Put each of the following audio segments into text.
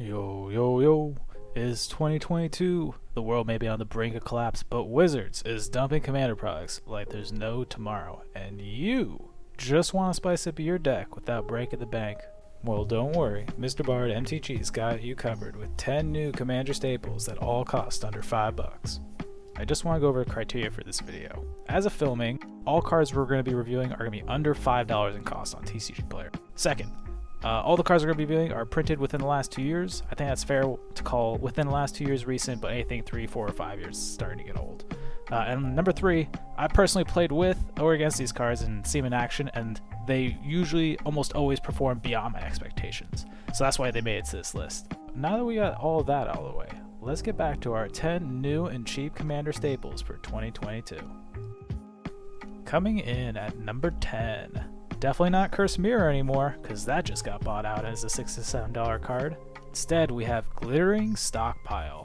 Yo, yo, yo. It's 2022. The world may be on the brink of collapse, but Wizards is dumping commander products like there's no tomorrow. And you just want to spice up your deck without breaking the bank. Well, don't worry. Mr. Bard MTG's got you covered with 10 new commander staples that all cost under $5. I just want to go over the criteria for this video. As of filming, all cards we're going to be reviewing are going to be under $5 in cost on TCG Player. Second, all the cards we're going to be reviewing are printed within the last 2 years. I think that's fair to call within the last 2 years recent, but anything 3, 4, or 5 years is starting to get old. And number 3, I personally played with or against these cards and see them in action, and they usually almost always perform beyond my expectations. So that's why they made it to this list. Now that we got all of that out of the way, let's get back to our 10 new and cheap commander staples for 2022. Coming in at number 10. Definitely not Cursed Mirror anymore, because that just got bought out as a $6 to $7 card. Instead, we have Glittering Stockpile.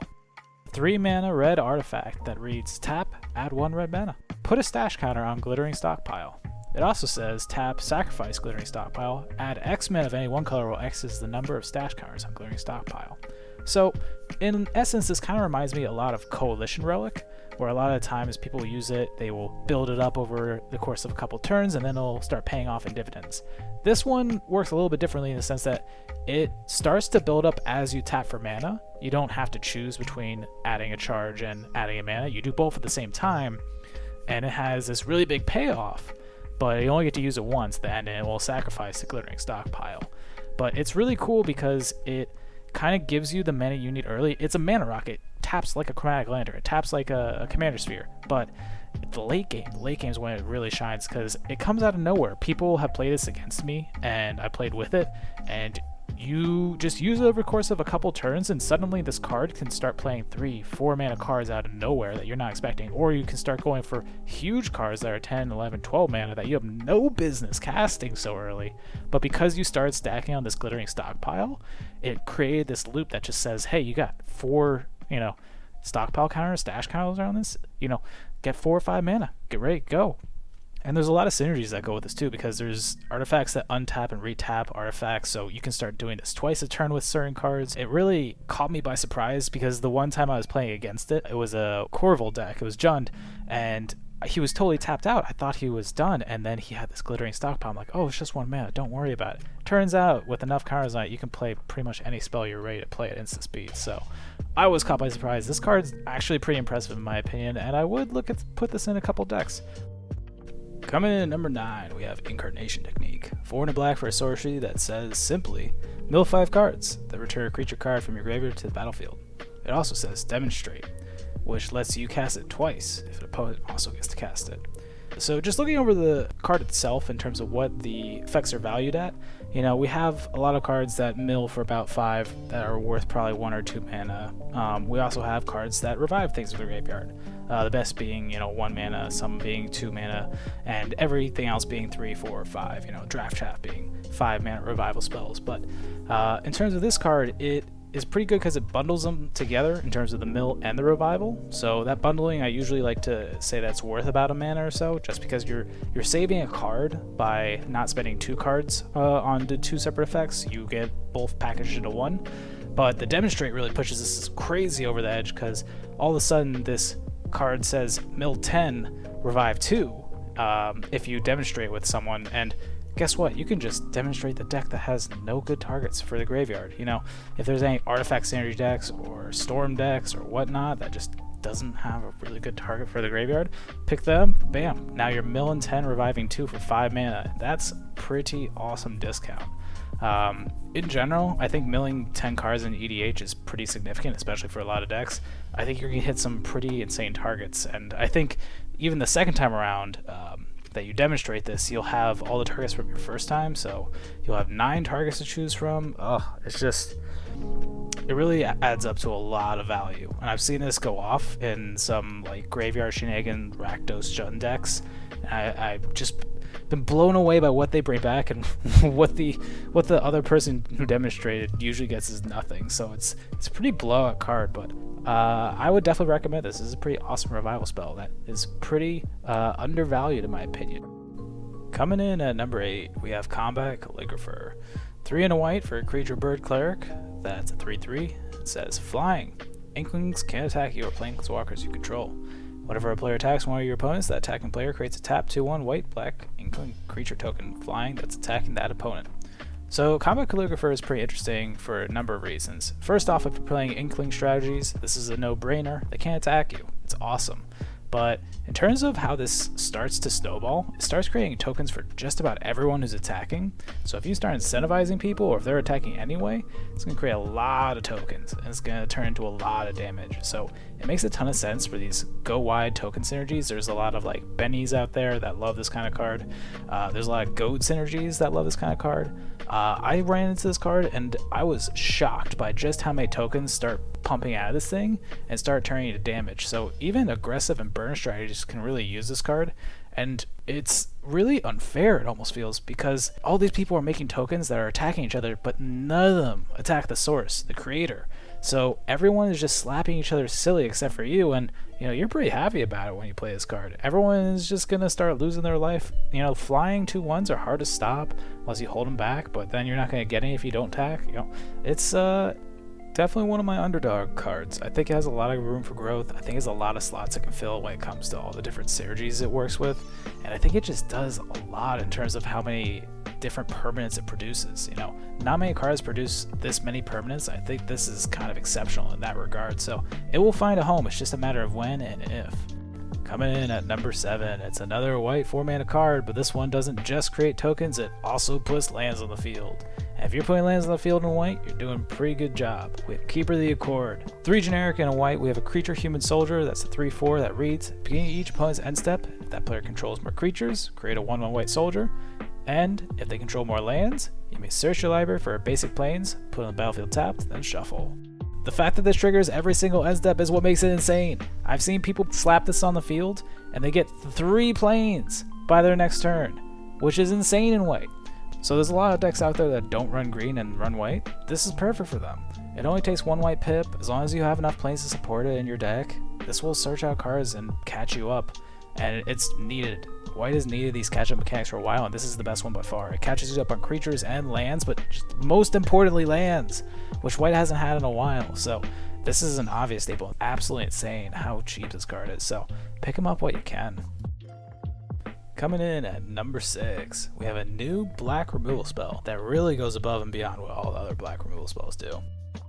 3 mana red artifact that reads tap, add 1 red mana. Put a stash counter on Glittering Stockpile. It also says tap, sacrifice Glittering Stockpile, add X mana of any one color while X is the number of stash counters on Glittering Stockpile. So, in essence, this kind of reminds me a lot of Coalition Relic, where a lot of the times people use it, they will build it up over the course of a couple turns, and then it'll start paying off in dividends. This one works a little bit differently in the sense that it starts to build up as you tap for mana. You don't have to choose between adding a charge and adding a mana. You do both at the same time, and it has this really big payoff, but you only get to use it once then, and it will sacrifice the Glittering Stockpile. But it's really cool because it kind of gives you the mana you need early. It's a mana rock. It taps like a Chromatic Lantern. It taps like a Commander Sphere. But the late game is when it really shines because it comes out of nowhere. People have played this against me, and I played with it, and you just use it over the course of a couple turns, and suddenly this card can start playing 3, 4 mana cards out of nowhere that you're not expecting, or you can start going for huge cards that are 10, 11, 12 mana that you have no business casting so early. But because you started stacking on this Glittering Stockpile, it created this loop that just says, hey, you got 4, stockpile counters, stash counters around this, get 4 or 5 mana, get ready, go. And there's a lot of synergies that go with this too, because there's artifacts that untap and retap artifacts, so you can start doing this twice a turn with certain cards. It really caught me by surprise because the one time I was playing against it, it was a Corval deck, it was Jund, and he was totally tapped out. I thought he was done, and then he had this Glittering Stockpile. I'm like, oh, it's just 1 mana, don't worry about it. Turns out, with enough counters on it, you can play pretty much any spell you're ready to play at instant speed, so I was caught by surprise. This card's actually pretty impressive in my opinion, and I would look at put this in a couple decks. Coming in at number 9, we have Incarnation Technique. 4 and a black for a sorcery that says simply, mill 5 cards, then return a creature card from your graveyard to the battlefield. It also says Demonstrate, which lets you cast it twice if an opponent also gets to cast it. So just looking over the card itself in terms of what the effects are valued at, we have a lot of cards that mill for about 5 that are worth probably 1 or 2 mana. We also have cards that revive things in the graveyard. The best being, 1 mana, some being 2 mana, and everything else being 3, 4, or 5, Draft Chaff being 5 mana revival spells. But in terms of this card, it is pretty good because it bundles them together in terms of the mill and the revival. So that bundling, I usually like to say that's worth about 1 mana or so, just because you're saving a card by not spending 2 cards on the 2 separate effects. You get both packaged into 1. But the Demonstrate really pushes this crazy over the edge because all of a sudden this card says mill 10, revive 2 if you demonstrate with someone, and guess what? You can just demonstrate the deck that has no good targets for the graveyard. If there's any artifact synergy decks or storm decks or whatnot that just doesn't have a really good target for the graveyard, pick them, bam, now you're milling 10, reviving 2 for 5 mana. That's a pretty awesome discount. In general, I think milling 10 cards in EDH is pretty significant, especially for a lot of decks. I think you're going to hit some pretty insane targets, and I think even the second time around that you demonstrate this, you'll have all the targets from your first time, so you'll have 9 targets to choose from. It really adds up to a lot of value, and I've seen this go off in some Graveyard Shenanigan Rakdos Jund decks. I've just been blown away by what they bring back, and what the other person who demonstrated usually gets is nothing. So it's a pretty blowout card, but I would definitely recommend this. This is a pretty awesome revival spell that is pretty undervalued in my opinion. Coming in at number 8, we have Combat Calligrapher. 3 and a white for a creature bird cleric. That's a 3/3. It says flying. Inklings can't attack you or planeswalkers you control. Whenever a player attacks one of your opponents, that attacking player creates a tap 2/1 white black Inkling creature token flying that's attacking that opponent. So Combat Calligrapher is pretty interesting for a number of reasons. First off, if you're playing Inkling strategies, this is a no-brainer. They can't attack you. It's awesome. But in terms of how this starts to snowball, it starts creating tokens for just about everyone who's attacking. So if you start incentivizing people, or if they're attacking anyway, it's going to create a lot of tokens, and it's going to turn into a lot of damage. So it makes a ton of sense for these go-wide token synergies. There's a lot of like bennies out there that love this kind of card. There's a lot of goad synergies that love this kind of card. I ran into this card, and I was shocked by just how many tokens start pumping out of this thing and start turning into damage. So even aggressive and burn strategies can really use this card, and it's really unfair, it almost feels, because all these people are making tokens that are attacking each other, but none of them attack the source, the creator. So everyone is just slapping each other silly except for you, and you're pretty happy about it when you play this card. Everyone is just gonna start losing their life. Flying 2/1s are hard to stop unless you hold them back, but then you're not gonna get any if you don't attack. It's definitely one of my underdog cards. I think it has a lot of room for growth. I think it has a lot of slots it can fill when it comes to all the different synergies it works with, and I think it just does a lot in terms of how many different permanents it produces. Not many cards produce this many permanents. I think this is kind of exceptional in that regard, so it will find a home. It's just a matter of when and if. Coming in at number 7, it's another white 4-mana card, but this one doesn't just create tokens, it also puts lands on the field. And if you're putting lands on the field in white, you're doing a pretty good job. We have Keeper of the Accord. 3 generic and a white, we have a creature human soldier, that's a 3/4 that reads, beginning of each opponent's end step, if that player controls more creatures, create a 1/1 white soldier, and if they control more lands, you may search your library for basic planes, put on the battlefield tapped, then shuffle. The fact that this triggers every single end step is what makes it insane. I've seen people slap this on the field, and they get 3 planes by their next turn, which is insane in white. So there's a lot of decks out there that don't run green and run white. This is perfect for them. It only takes 1 white pip. As long as you have enough planes to support it in your deck, this will search out cards and catch you up, and it's needed. White has needed these catch-up mechanics for a while, and this is the best one by far. It catches you up on creatures and lands, but just most importantly lands, which white hasn't had in a while. So this is an obvious staple. Absolutely insane how cheap this card is, so pick them up while you can. Coming in at number 6, we have a new black removal spell that really goes above and beyond what all the other black removal spells do.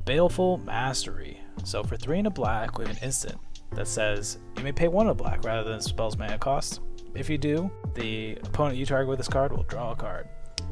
Baleful Mastery. So for 3 and a black, we have an instant that says you may pay 1 of black rather than the spell's mana cost. If you do, the opponent you target with this card will draw a card.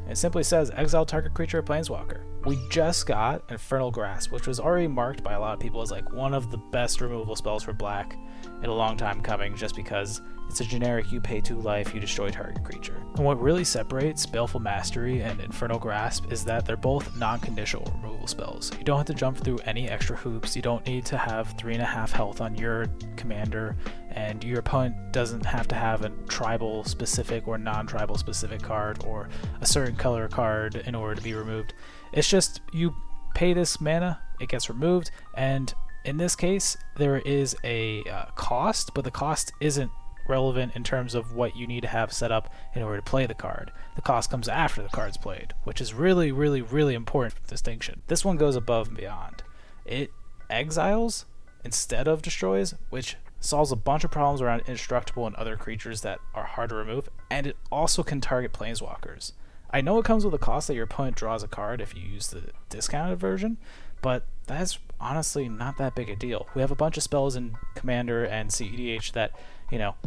It simply says exile target creature or planeswalker. We just got Infernal Grasp, which was already marked by a lot of people as like one of the best removal spells for black in a long time coming, just because it's a generic you pay 2 life, you destroy target creature. And what really separates Baleful Mastery and Infernal Grasp is that they're both non-conditional removal spells. You don't have to jump through any extra hoops, you don't need to have 3.5 health on your commander, and your opponent doesn't have to have a tribal specific or non-tribal specific card or a certain color card in order to be removed. It's just you pay this mana, it gets removed, and in this case there is a cost, but the cost isn't relevant in terms of what you need to have set up in order to play the card. The cost comes after the card's played, which is really, really, really important distinction. This one goes above and beyond. It exiles instead of destroys, which solves a bunch of problems around indestructible and other creatures that are hard to remove, and it also can target planeswalkers. I know it comes with a cost that your opponent draws a card if you use the discounted version, but that's honestly not that big a deal. We have a bunch of spells in Commander and CEDH that,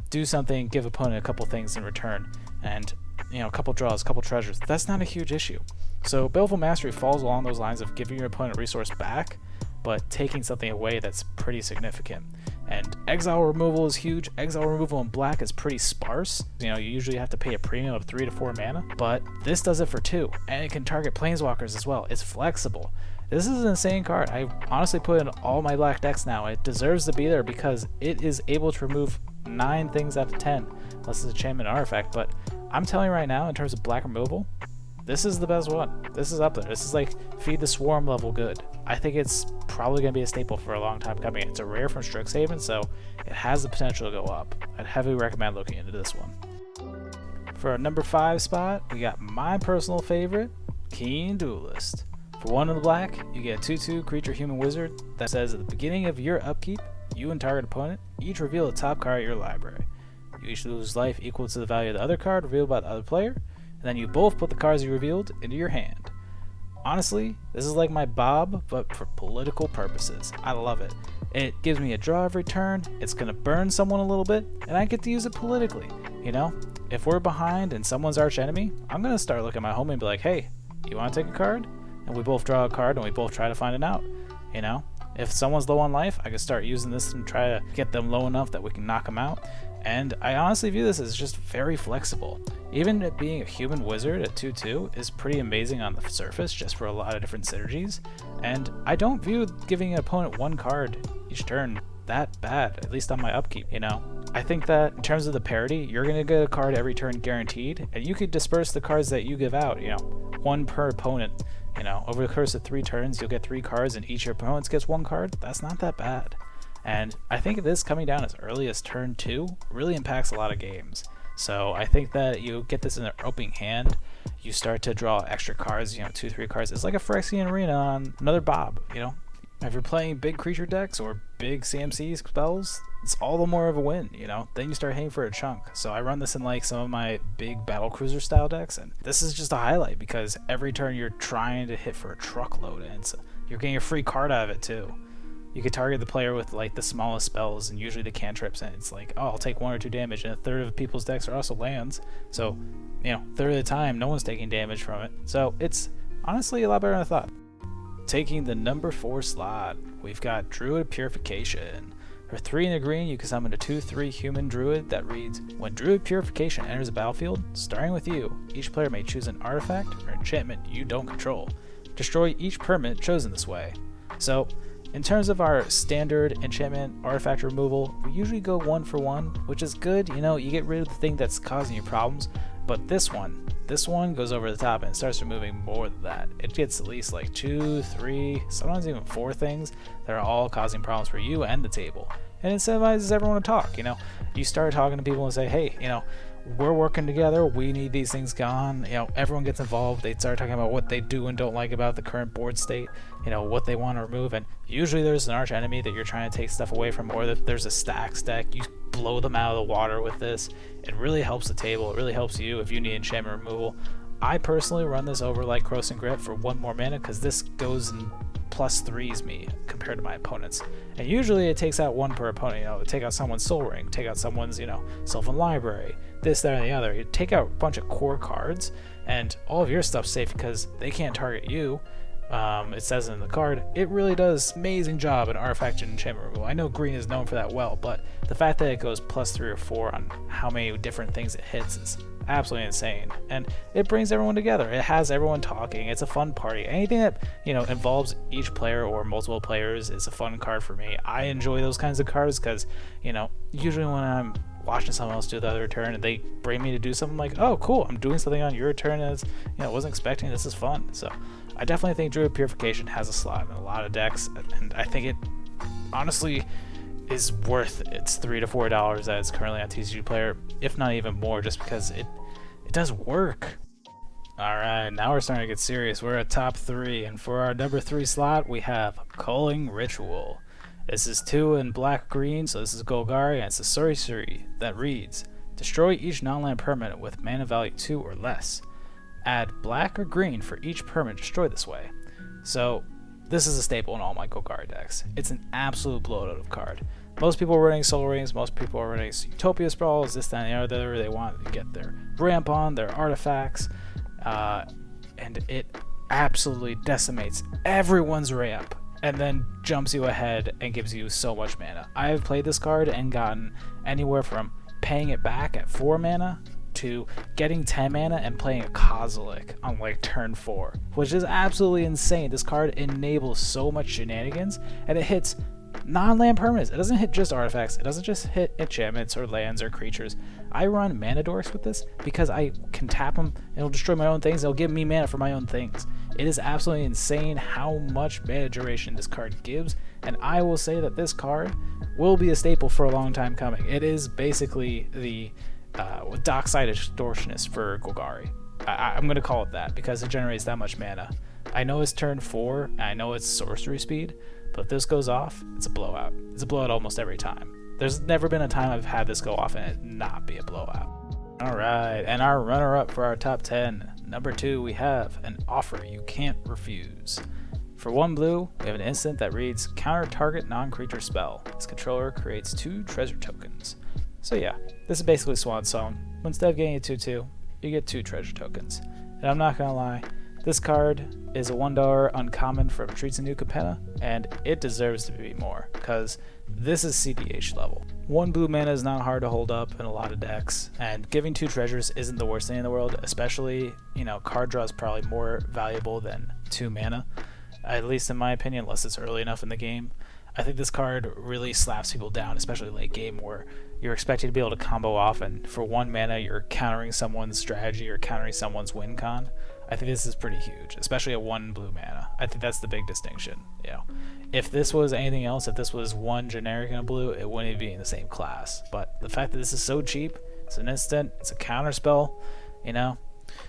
do something, give opponent a couple things in return, and, a couple draws, a couple treasures. That's not a huge issue. So Baleful Mastery falls along those lines of giving your opponent a resource back, but taking something away that's pretty significant. And exile removal is huge. Exile removal in black is pretty sparse. You usually have to pay a premium of 3 to 4 mana, but this does it for 2, and it can target planeswalkers as well. It's flexible. This is an insane card. I honestly put in all my black decks now. It deserves to be there because it is able to remove 9 things out of 10, unless it's a enchantment artifact, but I'm telling you right now, in terms of black removal, this is the best one. This is up there. This is like Feed the Swarm level good. I think it's probably going to be a staple for a long time coming. It's a rare from Strixhaven, so it has the potential to go up. I'd heavily recommend looking into this one. For our number 5 spot, we got my personal favorite, Keen Duelist. For 1 in the black, you get a 2/2 creature human wizard that says at the beginning of your upkeep, you and target opponent each reveal the top card of your library. You each lose life equal to the value of the other card revealed by the other player, and then you both put the cards you revealed into your hand. Honestly, this is like my Bob, but for political purposes. I love it. It gives me a draw every turn, it's gonna burn someone a little bit, and I get to use it politically. You know, if we're behind and someone's arch enemy, I'm gonna start looking at my homie and be like, hey, you wanna take a card? And we both draw a card and we both try to find it out. You know, if someone's low on life, I can start using this and try to get them low enough that we can knock them out. And I honestly view this as just very flexible. Even it being a human wizard at 2/2 is pretty amazing on the surface just for a lot of different synergies. And I don't view giving an opponent 1 card each turn that bad, at least on my upkeep, you know. I think that in terms of the parity, you're going to get a card every turn guaranteed, and you could disperse the cards that you give out, you know, 1 per opponent. You know, over the course of 3 turns, you'll get 3 cards and each of your opponents gets 1 card. That's not that bad. And I think this coming down as early as turn 2 really impacts a lot of games. So I think that you get this in an opening hand, you start to draw extra cards, you know, 2-3 cards. It's like a Phyrexian Arena on another Bob, you know. If you're playing big creature decks or big CMC spells, it's all the more of a win, you know. Then you start hitting for a chunk. So I run this in like some of my big battlecruiser style decks, and this is just a highlight because every turn you're trying to hit for a truckload, and you're getting a free card out of it too. You could target the player with like the smallest spells and usually the cantrips, and it's like, oh, I'll take 1 or 2 damage, and a third of people's decks are also lands. So, you know, third of the time, no one's taking damage from it. So it's honestly a lot better than I thought. Taking the number 4 slot, we've got Druid Purification. For 3 in the green, you can summon a 2/3 human druid that reads, when Druid Purification enters the battlefield, starting with you, each player may choose an artifact or enchantment you don't control. Destroy each permanent chosen this way. So, in terms of our standard enchantment artifact removal, we usually go 1 for 1, which is good. You know, you get rid of the thing that's causing you problems, but this one goes over the top and starts removing more than that. It gets at least like 2, 3, sometimes even 4 things that are all causing problems for you and the table. And it incentivizes everyone to talk, you know. You start talking to people and say, hey, you know, we're working together, we need these things gone. You know, everyone gets involved. They start talking about what they do and don't like about the current board state, you know, what they want to remove, and usually there's an arch enemy that you're trying to take stuff away from, or that there's a stacks deck. You blow them out of the water with this. It really helps the table. It really helps you if you need enchantment removal. I personally run this over like Cross and Grit for 1 more mana because this goes and +3s me compared to my opponents. And usually it takes out 1 per opponent. You know, take out someone's Soul Ring, take out someone's, you know, Sylvan Library, this, that, and the other. You take out a bunch of core cards, and all of your stuff's safe because they can't target you. It says in the card. It really does an amazing job in artifact and enchantment removal. I know green is known for that well, but the fact that it goes +3 or 4 on how many different things it hits is absolutely insane. And it brings everyone together. It has everyone talking. It's a fun party. Anything that, you know, involves each player or multiple players is a fun card for me. I enjoy those kinds of cards because, you know, usually when I'm watching someone else do the other turn and they bring me to do something, like, oh cool, I'm doing something on your turn and it's, you know, wasn't expecting, this is fun. So I definitely think Druid Purification has a slot in a lot of decks, and I think it honestly is worth its $3 to $4 that it's currently on TCG Player, if not even more, just because it does work. Alright, now we're starting to get serious. We're at top 3, and for our number 3 slot we have Culling Ritual. This is 2 in black-green, so this is Golgari, and it's a sorcery that reads, destroy each non-land permanent with mana value 2 or less. Add black or green for each permanent destroyed this way. So this is a staple in all my Golgari decks. It's an absolute blowout of card. Most people are running Soul Rings, most people are running Utopia Sprawls, this, that, and the other. They want to get their ramp on, their artifacts, and it absolutely decimates everyone's ramp and then jumps you ahead and gives you so much mana. I've played this card and gotten anywhere from paying it back at 4 mana to getting 10 mana and playing a Kozilek on like turn 4, which is absolutely insane. This card enables so much shenanigans, and it hits non-land permanents. It doesn't hit just artifacts, it doesn't just hit enchantments or lands or creatures. I run mana dorks with this because I can tap them and it'll destroy my own things, it'll give me mana for my own things. It is absolutely insane how much mana duration this card gives, and I will say that this card will be a staple for a long time coming. It is basically the Dockside Extortionist for Golgari. I'm going to call it that because it generates that much mana. I know it's turn 4, and I know it's sorcery speed, but if this goes off, it's a blowout. It's a blowout almost every time. There's never been a time I've had this go off and it not be a blowout. Alright, and our runner-up for our top 10. Number 2, we have an offer you can't refuse. For 1 blue, we have an instant that reads counter target non-creature spell. Its controller creates 2 treasure tokens. So yeah, this is basically Swan Song. Instead of getting a 2/2, you get 2 treasure tokens. And I'm not gonna lie, this card is a $1 uncommon from Treats and New Capenna, and it deserves to be more, because this is CDH level. 1 blue mana is not hard to hold up in a lot of decks, and giving 2 treasures isn't the worst thing in the world, especially, card draw is probably more valuable than 2 mana, at least in my opinion, unless it's early enough in the game. I think this card really slaps people down, especially late game, where you're expected to be able to combo off, and for 1 mana you're countering someone's strategy or countering someone's win con. I think this is pretty huge, especially at 1 blue mana. I think that's the big distinction. If this was anything else, if this was 1 generic and a blue, it wouldn't even be in the same class. But the fact that this is so cheap, it's an instant, it's a counter spell,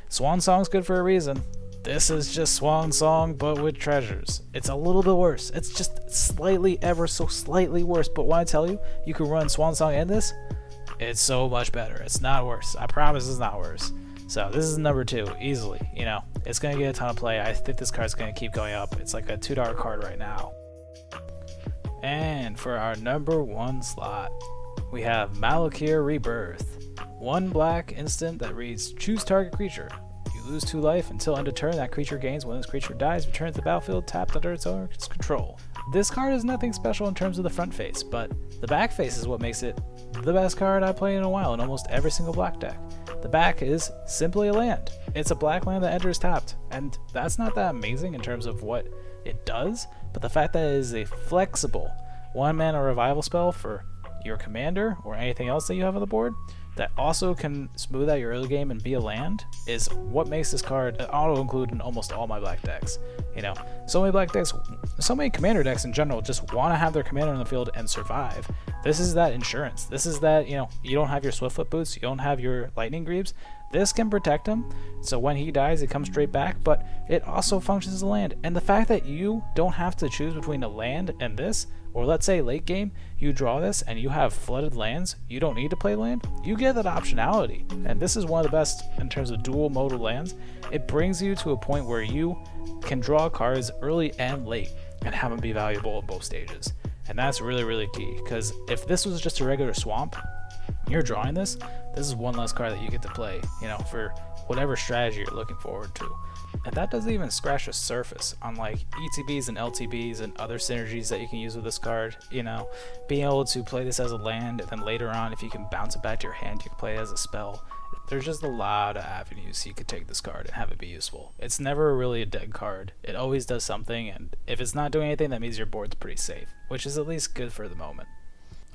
Swan Song's good for a reason. This is just Swan Song, but with treasures. It's a little bit worse. It's just slightly, ever so slightly worse. But when I tell you, you can run Swan Song and this, it's so much better. It's not worse. I promise it's not worse. So this is number 2, easily. It's going to get a ton of play. I think this card's going to keep going up. It's like a $2 card right now. And for our number 1 slot, we have Malakir Rebirth. 1 black instant that reads choose target creature. You lose 2 life until end of turn. That creature gains. When this creature dies, returns to the battlefield tapped under its owner's control. This card is nothing special in terms of the front face, but the back face is what makes it the best card I've played in a while in almost every single black deck. The back is simply a land. It's a black land that enters tapped, and that's not that amazing in terms of what it does, but the fact that it is a flexible 1 mana revival spell for your commander or anything else that you have on the board that also can smooth out your early game and be a land is what makes this card auto-include in almost all my black decks. So many black decks, so many commander decks in general just want to have their commander on the field and survive. This is that insurance. This is that, you don't have your Swiftfoot boots, you don't have your lightning greaves. This can protect him, so when he dies, it comes straight back, but it also functions as a land. And the fact that you don't have to choose between a land and this, or let's say late game, you draw this and you have flooded lands, you don't need to play land, you get that optionality. And this is one of the best in terms of dual modal lands. It brings you to a point where you can draw cards early and late and have them be valuable in both stages. And that's really, really key, because if this was just a regular swamp, you're drawing this is 1 less card that you get to play, for whatever strategy you're looking forward to. And that doesn't even scratch the surface on like ETBs and LTBs and other synergies that you can use with this card. Being able to play this as a land, and then later on, if you can bounce it back to your hand, you can play it as a spell. There's just a lot of avenues you could take this card and have it be useful. It's never really a dead card. It always does something, and if it's not doing anything, that means your board's pretty safe, which is at least good for the moment.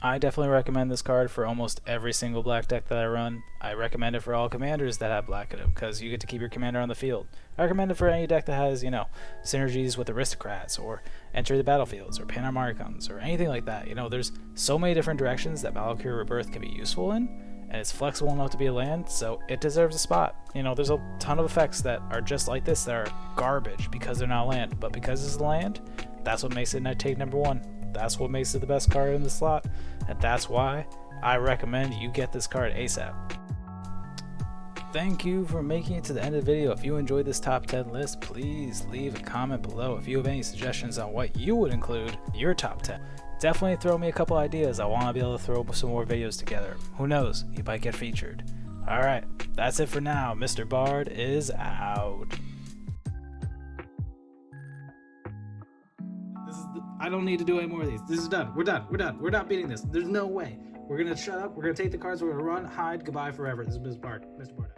I definitely recommend this card for almost every single black deck that I run. I recommend it for all commanders that have black in them, because you get to keep your commander on the field. I recommend it for any deck that has, synergies with aristocrats, or enter the battlefields, or Panarmaricons, or anything like that. There's so many different directions that Malakir Rebirth can be useful in, and it's flexible enough to be a land, so it deserves a spot. There's a ton of effects that are just like this that are garbage because they're not land, but because it's land, that's what makes it take number 1. That's what makes it the best card in the slot, and that's why I recommend you get this card ASAP. Thank you for making it to the end of the video. If you enjoyed this top 10 list, please leave a comment below if you have any suggestions on what you would include in your top 10. Definitely throw me a couple ideas. I want to be able to throw some more videos together. Who knows, you might get featured. Alright, that's it for now. Mr. Bard is out. I don't need to do any more of these. This is done. We're done. We're done. We're not beating this. There's no way. We're going to shut up. We're going to take the cards. We're going to run, hide, goodbye forever. This is Mr. Bard. Mr. Bard.